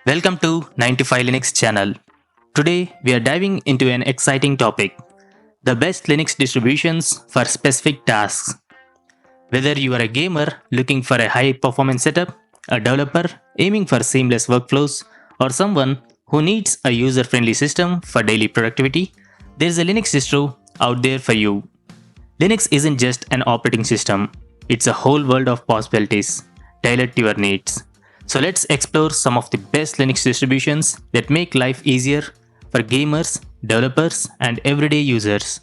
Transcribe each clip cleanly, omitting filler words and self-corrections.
Welcome to 95 Linux channel. Today we are diving into an exciting topic, the best Linux distributions for specific tasks. Whether you are a gamer looking for a high performance setup, a developer aiming for seamless workflows, or someone who needs a user friendly system for daily productivity, there is a Linux distro out there for you. Linux isn't just an operating system, it's a whole world of possibilities tailored to your needs. So let's explore some of the best Linux distributions that make life easier for gamers, developers, and everyday users.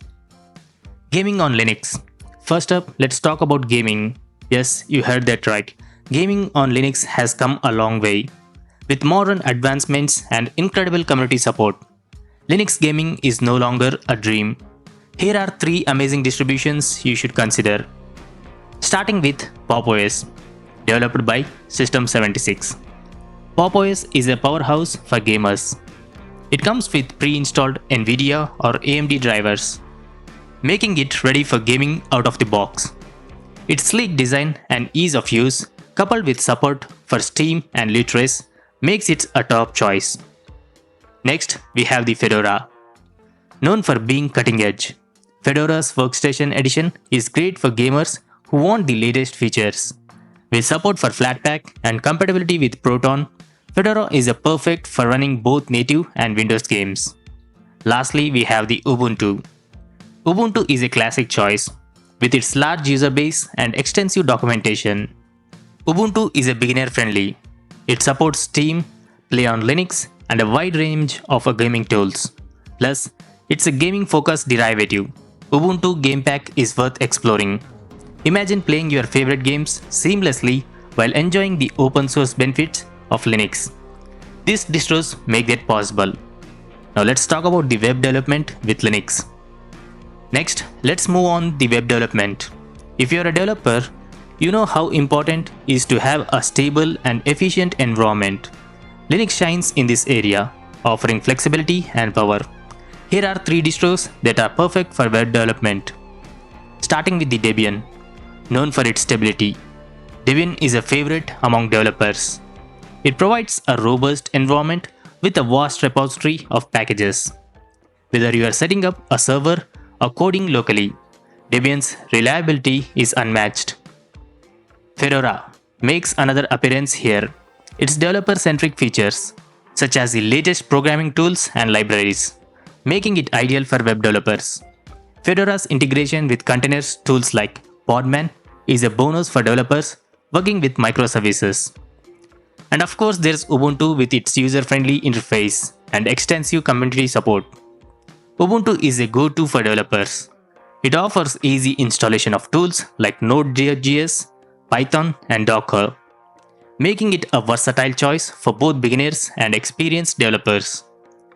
Gaming on Linux. First up, let's talk about gaming. Yes, you heard that right. Gaming on Linux has come a long way. With modern advancements and incredible community support, Linux gaming is no longer a dream. Here are 3 amazing distributions you should consider. Starting with Popos, developed by System76. Popos is a powerhouse for gamers. It comes with pre-installed NVIDIA or AMD drivers, making it ready for gaming out of the box. Its sleek design and ease of use, coupled with support for Steam and Lutris, makes it a top choice. Next, we have the Fedora. Known for being cutting edge, Fedora's Workstation Edition is great for gamers who want the latest features. With support for Flatpak and compatibility with Proton, Fedora is perfect for running both native and Windows games. Lastly, we have the Ubuntu. Ubuntu is a classic choice, with its large user base and extensive documentation. Ubuntu is a beginner-friendly. It supports Steam, Play on Linux, and a wide range of gaming tools. Plus, it's a gaming-focused derivative. Ubuntu Game Pack is worth exploring. Imagine playing your favorite games seamlessly while enjoying the open source benefits of Linux. These distros make that possible. Now let's talk about the web development with Linux. Next, let's move on the web development. If you're a developer, you know how important it is to have a stable and efficient environment. Linux shines in this area, offering flexibility and power. Here are 3 distros that are perfect for web development. Starting with the Debian. Known for its stability, Debian is a favorite among developers. It provides a robust environment with a vast repository of packages. Whether you are setting up a server or coding locally, Debian's reliability is unmatched. Fedora makes another appearance here. Its developer-centric features, such as the latest programming tools and libraries, making it ideal for web developers. Fedora's integration with containers tools like Podman is a bonus for developers working with microservices. And of course, there's Ubuntu with its user-friendly interface and extensive community support. Ubuntu is a go-to for developers. It offers easy installation of tools like Node.js, Python, and Docker, making it a versatile choice for both beginners and experienced developers.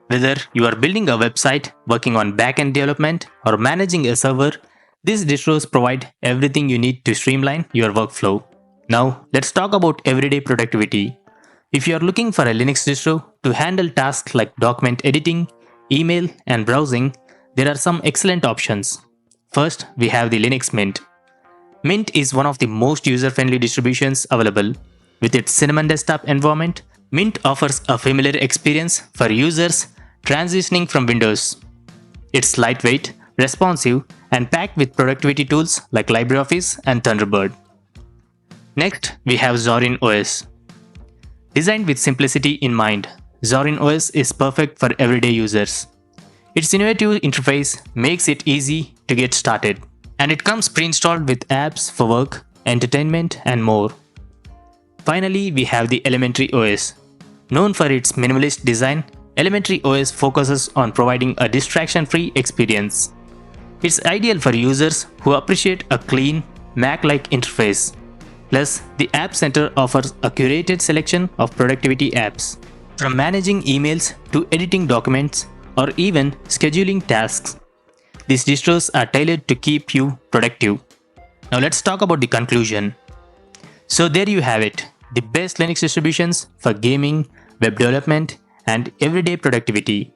Whether you are building a website, working on back-end development, or managing a server, these distros provide everything you need to streamline your workflow. Now, let's talk about everyday productivity. If you are looking for a Linux distro to handle tasks like document editing, email, and browsing, there are some excellent options. First, we have the Linux Mint. Mint is one of the most user-friendly distributions available. With its Cinnamon desktop environment, Mint offers a familiar experience for users transitioning from Windows. It's lightweight, responsive, and packed with productivity tools like LibreOffice and Thunderbird. Next, we have Zorin OS. Designed with simplicity in mind, Zorin OS is perfect for everyday users. Its innovative interface makes it easy to get started, and it comes pre-installed with apps for work, entertainment, and more. Finally, we have the Elementary OS. Known for its minimalist design, Elementary OS focuses on providing a distraction-free experience. It's ideal for users who appreciate a clean, Mac-like interface. Plus, the App Center offers a curated selection of productivity apps. From managing emails to editing documents or even scheduling tasks, these distros are tailored to keep you productive. Now let's talk about the conclusion. So there you have it, the best Linux distributions for gaming, web development, and everyday productivity.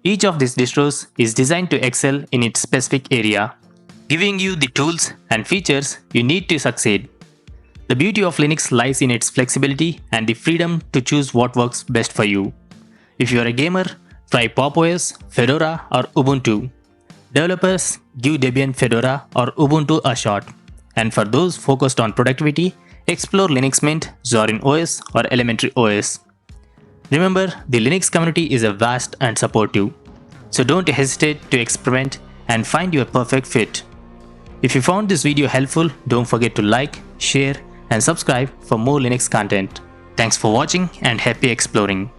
Each of these distros is designed to excel in its specific area, giving you the tools and features you need to succeed. The beauty of Linux lies in its flexibility and the freedom to choose what works best for you. If you are a gamer, try Popos, Fedora or Ubuntu. Developers, give Debian, Fedora or Ubuntu a shot. And for those focused on productivity, explore Linux Mint, Zorin OS or Elementary OS. Remember, the Linux community is a vast and supportive, so don't hesitate to experiment and find your perfect fit. If you found this video helpful, don't forget to like, share and subscribe for more Linux content. Thanks for watching and happy exploring.